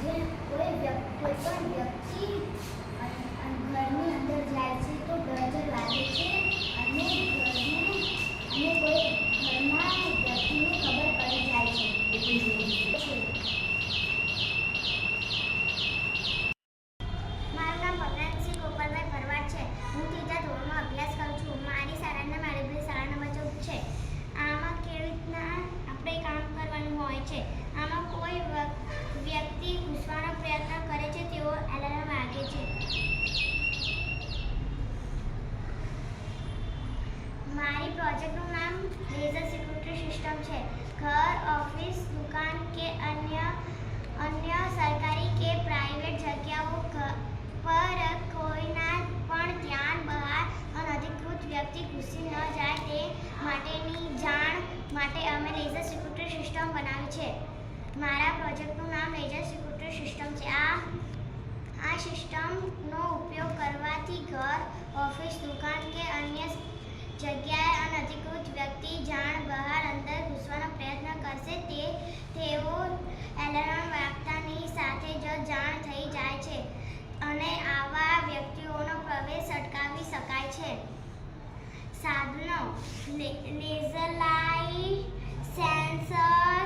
કોઈ પણ વ્યક્તિ ઘરની અંદર જાય છે તો ડર લાગે છે અને કોઈ ઘરના વ્યક્તિને ખબર પડી જાય છે. મારું નામ ભગવાનસિંહ ગોપાલભાઈ ભરવાડ છે. હું ત્રીજા ધોરણમાં અભ્યાસ કરું છું. મારી શાળાના મારી શાળા નંબર 14 છે. આમાં કેવી રીતના આપણે કામ કરવાનું હોય છે. આમાં કોઈ વ્યક્તિ ઘૂસવાનો પ્રયત્ન કરે છે તેઓ એલાર્મ વાગે છે. મારી પ્રોજેક્ટનું નામ લેઝર સિક્યુરિટી સિસ્ટમ છે. ઘર, ઓફિસ, દુકાન કે અન્ય સરકારી કે પ્રાઇવેટ જગ્યાઓ પર કોઈના પણ ધ્યાન બહાર અનધિકૃત વ્યક્તિ ઘૂસી ન જાય તે માટેની જાણ માટે અમે લેઝર સિક્યુરિટી સિસ્ટમ બનાવી છે. મારા પ્રોજેક્ટનું નામ લેઝર સિક્યુરિટી સિસ્ટમ છે. આ સિસ્ટમનો ઉપયોગ કરવાથી ઘર, ઓફિસ, દુકાન કે અન્ય જગ્યાએ અનધિકૃત વ્યક્તિ જાણ બહાર અંદર ઘૂસવાનો પ્રયત્ન કરશે તેઓ એલાર્મ વાગતાની સાથે જ જાણ થઈ જાય છે અને આવા વ્યક્તિઓનો પ્રવેશ અટકાવી શકાય છે. સાધનો: લેઝર લાઇટ, સેન્સર,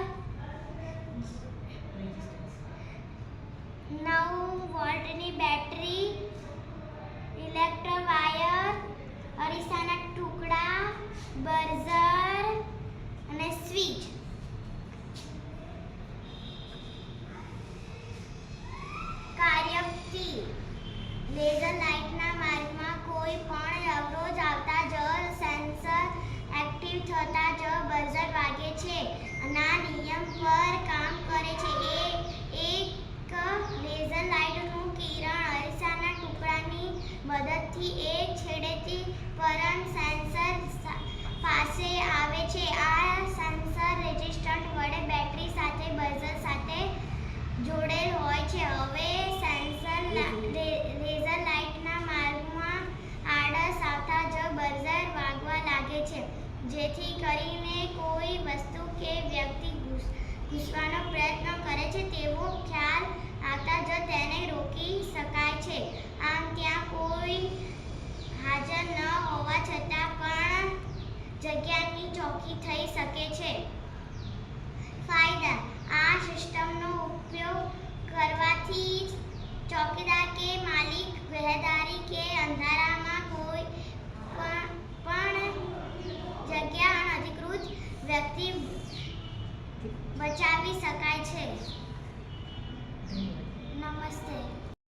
9 વોલ્ટની બેટરી, ઇલેક્ટ્રિક વાયર, અરીસાના ટુકડા, બઝર અને સ્વિચ. કાર્યપદ્ધતિ: લેઝર લાઇટના માર્ગમાં કોઈ પણ અવરોધ આવતા જ સેન્સર એક્ટિવ થતા જ બઝર વાગે છે. ના નિયમ પર કામ કરે છે. એક લેઝર લાઇટનું કિરણ અરીસાના ટુકડાની મદદથી એક છેડેથી કરંટ સેન્સર પાસે આવે છે. આ સેન્સર રેઝિસ્ટન્ટ વડે બેટરી સાથે બઝર સાથે જોડેલ હોય છે. હવે સેન્સર લેઝર લાઇટના માર્ગમાં આડસ આવતા જ બઝર વાગવા લાગે છે, જેથી કરીને કોઈ વસ્તુ કે વ્યક્તિ ઘૂસવાનો પ્રયત્ન કરે છે તેવો ખ્યાલ આવતા જ તેને રોકી શકાય છે. આમ ત્યાં કોઈ હાજર ન હોવા છતાં પણ જગ્યાની ચોકી થઈ શકે છે. ફાયદા: આ સિસ્ટમનો ઉપયોગ કરવાથી ચોકીદાર કે માલિક રહેદારી કે અંધારામાં કોઈ પણ જગ્યા અનધિકૃત વ્યક્તિ બચાવી શકાય છે. નમસ્તે.